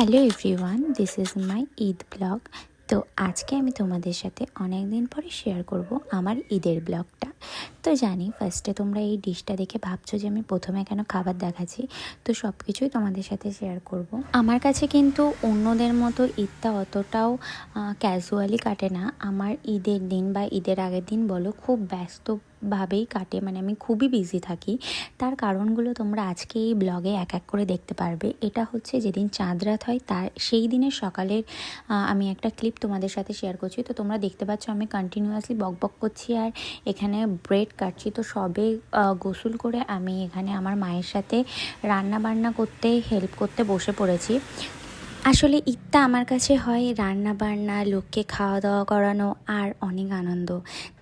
Hello everyone, this is my Eid blog. তো আজকে আমি তোমাদের সাথে অনেক দিন পরে শেয়ার করব আমার ঈদের ব্লগটা। তো জানি ফার্স্টে তোমরা এই ডিশটা দেখে ভাবছো যে আমি প্রথমে কেন খাবার দেখাচ্ছি, তো সব কিছুই তোমাদের সাথে শেয়ার করব। আমার কাছে কিন্তু অন্যদের মতো ঈদটা অতটাও ক্যাজুয়ালি কাটে না। আমার ঈদের দিন বা ঈদের আগের দিন বলো খুব ব্যস্তভাবেই কাটে, মানে আমি খুবই বিজি থাকি। তার কারণগুলো তোমরা আজকে এই ব্লগে এক এক করে দেখতে পারবে। এটা হচ্ছে যেদিন চাঁদ রাত হয় তার সেই দিনের সকালের আমি একটা ক্লিপ তোমাদের সাথে শেয়ার করছি। তো তোমরা দেখতে পাচ্ছ আমি কন্টিনিউয়াসলি বকবক করছি আর এখানে ব্রেড কাটছি। তো সবে গোসল করে আমি এখানে আমার মায়ের সাথে রান্না বান্না করতে হেল্প করতে বসে পড়েছি। আসলে ঈদটা আমার কাছে হয় রান্না বান্না, লোককে খাওয়া দাওয়া করানো আর অনেক আনন্দ।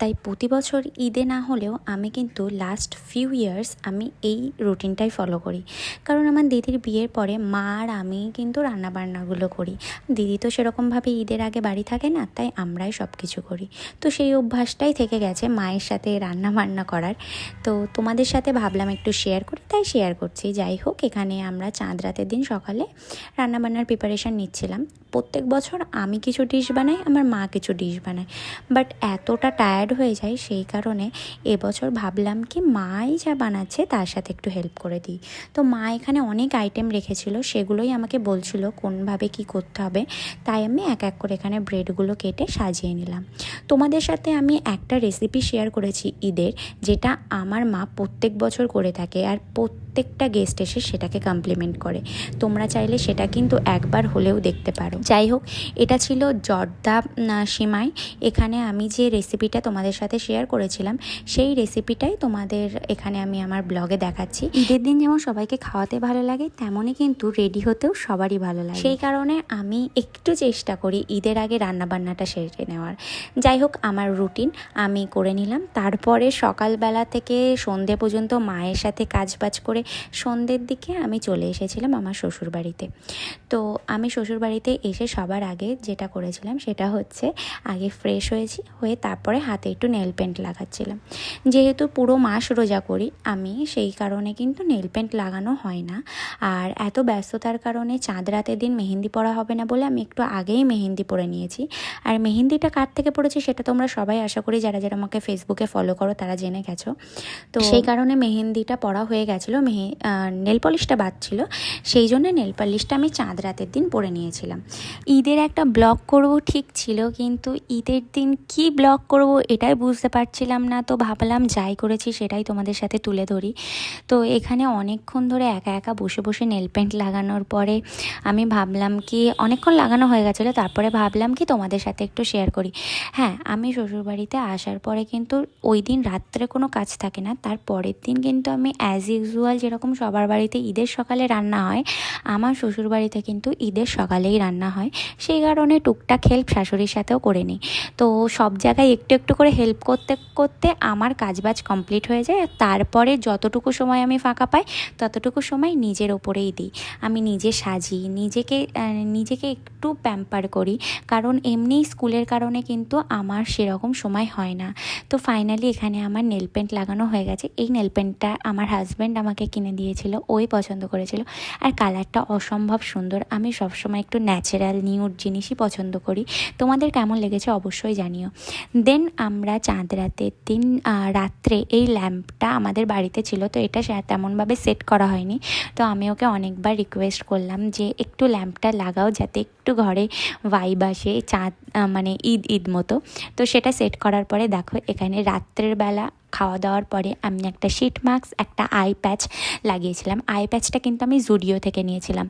তাই প্রতি বছর ঈদে না হলেও আমি কিন্তু লাস্ট ফিউ ইয়ার্স আমি এই রুটিনটাই ফলো করি। কারণ আমার দিদির বিয়ের পরে মা আর আমি কিন্তু রান্না বান্নাগুলো করি। দিদি তো সেরকমভাবে ঈদের আগে বাড়ি থাকে না, তাই আমরাই সব কিছু করি। তো সেই অভ্যাসটাই থেকে গেছে মায়ের সাথে রান্না বান্না করার। তো তোমাদের সাথে ভাবলাম একটু শেয়ার করি, তাই শেয়ার করছি। যাই হোক, এখানে আমরা চাঁদ রাতের দিন সকালে রান্নাবান্নার প্রিপারেশান নিচ্ছিলাম। প্রত্যেক বছর আমি কিছু ডিশ বানাই, আমার মা কিছু ডিশ বানায়, বাট এতটা টায়ার্ড হয়ে যায়, সেই কারণে এবছর ভাবলাম কি মাই যা বানাচ্ছে তার সাথে একটু হেল্প করে দিই। তো মা এখানে অনেক আইটেম রেখেছিল, সেগুলোই আমাকে বলছিল কোনভাবে কি করতে হবে। তাই আমি এক এক করে এখানে ব্রেডগুলো কেটে সাজিয়ে নিলাম। তোমাদের সাথে আমি একটা রেসিপি শেয়ার করেছি ঈদের, যেটা আমার মা প্রত্যেক বছর করে থাকে আর প্রত্যেকটা গেস্ট এসে সেটাকে কমপ্লিমেন্ট করে। তোমরা চাইলে সেটা কিন্তু একবার হলেও দেখতে পারো। যাই হোক, এটা ছিল জর্দা সিমাই। এখানে আমি যে রেসিপিটা তোমাদের সাথে শেয়ার করেছিলাম সেই রেসিপিটাই তোমাদের এখানে আমি আমার ব্লগে দেখাচ্ছি। ঈদের দিন যেমন সবাইকে খাওয়াতে ভালো লাগে, তেমনই কিন্তু রেডি হতেও সবারই ভালো লাগে। সেই কারণে আমি একটু চেষ্টা করি ঈদের আগে রান্নাবান্নাটা সেরে নেওয়ার। যাই হোক, আমার রুটিন আমি করে নিলাম। তারপরে সকালবেলা থেকে সন্ধে পর্যন্ত মায়ের সাথে কাজবাজ করে সন্ধ্যের দিকে আমি চলে এসেছিলাম আমার শ্বশুরবাড়িতে। তো আমি শ্বশুরবাড়িতে এসে সবার আগে যেটা করেছিলাম সেটা হচ্ছে আগে ফ্রেশ হয়ে তারপরে হাতে একটু নেল পেন্ট লাগাচ্ছিলাম। যেহেতু পুরো মাস রোজা করি আমি, সেই কারণে কিন্তু নেল পেন্ট লাগানো হয় না। আর এত ব্যস্ততার কারণে চাঁদ রাতের দিন মেহেন্দি পরা হবে না বলে আমি একটু আগেই মেহেন্দি পরে নিয়েছি। আর মেহেন্দিটা কার থেকে পড়েছি সেটা তোমরা সবাই আশা করি যারা যারা আমাকে ফেসবুকে ফলো করো তারা জেনে গেছো। তো সেই কারণে মেহেন্দিটা পরা হয়ে গেছিলো, নেল পলিশটা বাদ ছিল, সেই জন্য নেল পলিশটা আমি চাঁদ রাতের দিন পরে নিয়েছিলাম। ঈদের একটা ব্লগ করব ঠিক ছিল, কিন্তু ঈদের দিন কি ব্লগ করব এটাই বুঝতে পারছিলাম না। তো ভাবলাম যাই করেছি সেটাই তোমাদের সাথে তুলে ধরি। তো এখানে অনেকক্ষণ ধরে একা একা বসে বসে নেল পেন্ট লাগানোর পরে আমি ভাবলাম কি, অনেকক্ষণ লাগানো হয়ে গেছিলো, তারপরে ভাবলাম কি তোমাদের সাথে একটু শেয়ার করি। হ্যাঁ, আমি শ্বশুরবাড়িতে আসার পরে কিন্তু ওই দিন রাত্রে কোনো কাজ থাকে না। তার পরের দিন কিন্তু আমি অ্যাজ ইউজুয়াল যেরকম সবার বাড়িতে ঈদের সকালে রান্না হয়, আমার শ্বশুরবাড়িতে কিন্তু ঈদের সকালেই রান্না হয়। সেই কারণে টুকটাক হেল্প শাশুড়ির সাথেও করে নিই। তো সব জায়গায় একটু একটু করে হেল্প করতে করতে আমার কাজবাজ কমপ্লিট হয়ে যায়। আর তারপরে যতটুকু সময় আমি ফাঁকা পাই ততটুকু সময় নিজের ওপরেই দিই। আমি নিজে সাজি, নিজেকে একটু প্যাম্পার করি, কারণ এমনি স্কুলের কারণে কিন্তু আমার সেরকম সময় হয় না। তো ফাইনালি এখানে আমার নেল পেন্ট লাগানো হয়ে গেছে। এই নেল পেন্টটা আমার হাজব্যান্ড আমাকে কিনে দিয়েছিল, ওই পছন্দ করেছিল। আর কালারটা অসম্ভব সুন্দর। আমি সবসময় একটু ন্যাচারাল নিউড জিনিসই পছন্দ করি। তোমাদের কেমন লেগেছে অবশ্যই জানিও। দেন আমরা চাঁদ রাতের দিন রাত্রে এই ল্যাম্পটা আমাদের বাড়িতে ছিল, তো এটা তেমনভাবে সেট করা হয়নি। তো আমি ওকে অনেকবার রিকোয়েস্ট করলাম যে একটু ল্যাম্পটা লাগাও, যাতে একটু ঘরে ভাইব আসে, চাঁদ মানে ঈদ মতো। তো সেটা সেট করার পরে দেখো এখানে রাত্রের বেলা খাওয়া দাওয়ার পরে আমি একটা শিট মাস্ক, একটা আই প্যাচ লাগিয়েছিলাম। আই প্যাচটা কিন্তু আমি জুডিও থেকে নিয়েছিলাম।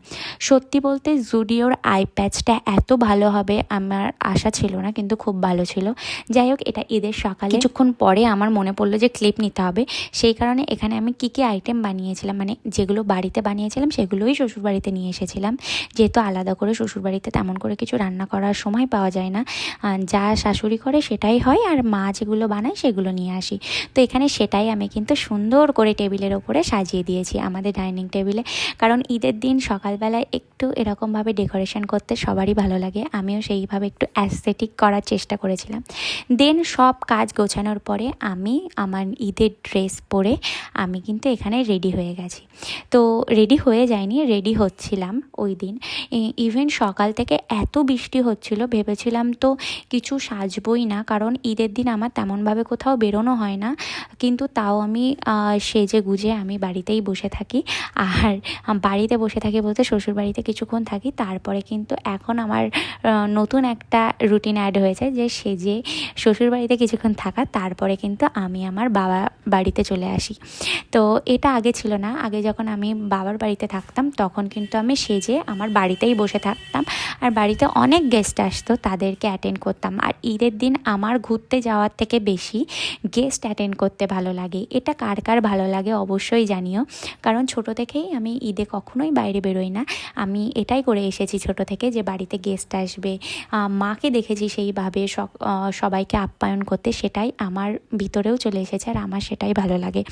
সত্যি বলতে জুডিওর আই প্যাচটা এত ভালো হবে আমার আশা ছিল না, কিন্তু খুব ভালো ছিল। যাই হোক, এটা ঈদের সকালে কিছুক্ষণ পরে আমার মনে পড়লো যে ক্লিপ নিতে হবে। সেই কারণে এখানে আমি কী কী আইটেম বানিয়েছিলাম, মানে যেগুলো বাড়িতে বানিয়েছিলাম সেগুলোই শ্বশুরবাড়িতে নিয়ে এসেছিলাম। যেহেতু আলাদা করে শ্বশুরবাড়িতে তেমন করে কিছু রান্না করার সময় পাওয়া যায় না, যা শাশুড়ি করে সেটাই হয়, আর মা যেগুলো বানায় সেগুলো নিয়ে আসি। তো এখানে সেটাই আমি কিন্তু সুন্দর করে টেবিলের ওপরে সাজিয়ে দিয়েছি আমাদের ডাইনিং টেবিলে, কারণ ঈদের দিন সকালবেলায় একটু এরকমভাবে ডেকোরেশন করতে সবারই ভালো লাগে। আমিও সেইভাবে একটু অ্যাস্থেটিক করার চেষ্টা করেছিলাম। দেন সব কাজ গোছানোর পরে আমি আমার ঈদের ড্রেস পরে আমি কিন্তু এখানে রেডি হয়ে গেছি। তো রেডি হয়ে যায়নি, রেডি হচ্ছিলাম ওই দিন। ইভেন সকাল থেকে এত বৃষ্টি হচ্ছিল, ভেবেছিলাম তো কিছু সাজবই না, কারণ ঈদের দিন আমার তেমনভাবে কোথাও বেরোনো হয় না, কিন্তু তাও আমি সেজে গুজে আমি বাড়িতেই বসে থাকি। আর বাড়িতে বসে থাকি বলতে শ্বশুর বাড়িতে কিছুক্ষণ থাকি, তারপরে কিন্তু এখন আমার নতুন একটা রুটিন অ্যাড হয়েছে যে সেজে শ্বশুর বাড়িতে কিছুক্ষণ থাকা, তারপরে কিন্তু আমি আমার বাবা বাড়িতে চলে আসি। তো এটা আগে ছিল না, আগে যখন আমি বাবার বাড়িতে থাকতাম তখন কিন্তু আমি সেজে আমার বাড়িতেই বসে থাকতাম, আর বাড়িতে অনেক গেস্ট আসতো, তাদেরকে অ্যাটেন্ড করতাম। আর ঈদের দিন আমার ঘুরতে যাওয়ার থেকে বেশি গেস্ট অ্যাটেন্ড করতে ভালো লাগে। এটা কার কার ভালো লাগে অবশ্যই জানিও, কারণ ছোট থেকেই আমি ঈদে কখনোই বাইরে বেরোই না। আমি এটাই করে এসেছি ছোট থেকে, যে বাড়িতে গেস্ট আসবে, মাকে দেখেছি সেইভাবে সবাইকে আপ্যায়ন করতে, সেটাই আমার ভিতরেও চলে এসেছে, আর আমার সেটাই ভালো লাগে।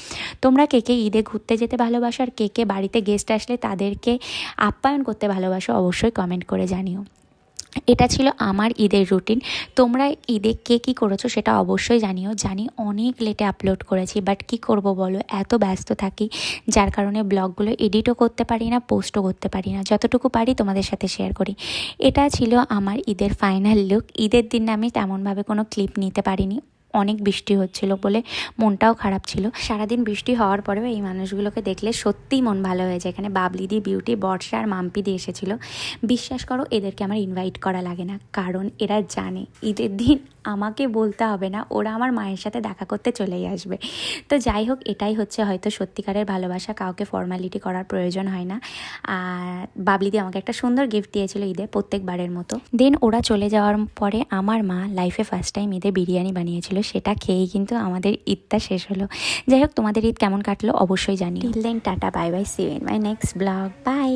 তোমরা কে কে ঈদে ঘুরতে যেতে ভালোবাসো, আর কে কে বাড়িতে গেস্ট আসলে তাদেরকে আপ্যায়ন করতে ভালোবাসো অবশ্যই কমেন্ট করে জানিও। এটা ছিল আমার ঈদের রুটিন। তোমরা ঈদে কে কী করেছো সেটা অবশ্যই জানিও। জানি অনেক লেটে আপলোড করেছি, বাট কি করব বলো, এত ব্যস্ত থাকি যার কারণে ব্লগগুলো এডিটও করতে পারি না, পোস্টও করতে পারি না, যতটুকু পারি তোমাদের সাথে শেয়ার করি। এটা ছিল আমার ঈদের ফাইনাল লুক। ঈদের দিন আমি তেমনভাবে কোনো ক্লিপ নিতে পারিনি, অনেক বৃষ্টি হচ্ছিল বলে মনটাও খারাপ ছিল। সারাদিন বৃষ্টি হওয়ার পরেও এই মানুষগুলোকে দেখলে সত্যিই মন ভালো হয়ে যায়। এখানে বাবলিদি, বিউটি, বর্ষা আর মাম্পিদি এসেছিলো। বিশ্বাস করো এদেরকে আমার ইনভাইট করা লাগে না, কারণ এরা জানে ঈদের দিন আমাকে বলতে হবে না, ওরা আমার মায়ের সাথে দেখা করতে চলেই আসবে। তো যাই হোক, এটাই হচ্ছে হয়তো সত্যিকারের ভালোবাসা, কাউকে ফর্মালিটি করার প্রয়োজন হয় না। আর বাবলিদি আমাকে একটা সুন্দর গিফট দিয়েছিল ঈদে, প্রত্যেকবারের মতো। দেন ওরা চলে যাওয়ার পরে আমার মা লাইফে ফার্স্ট টাইম ঈদে বিরিয়ানি বানিয়েছিল, সেটা খেয়েই কিন্তু আমাদের ঈদটা শেষ হলো। যাই হোক, তোমাদের ঈদ কেমন কাটলো অবশ্যই জানিও। Till then tata, bye bye, see you in my next blog, by.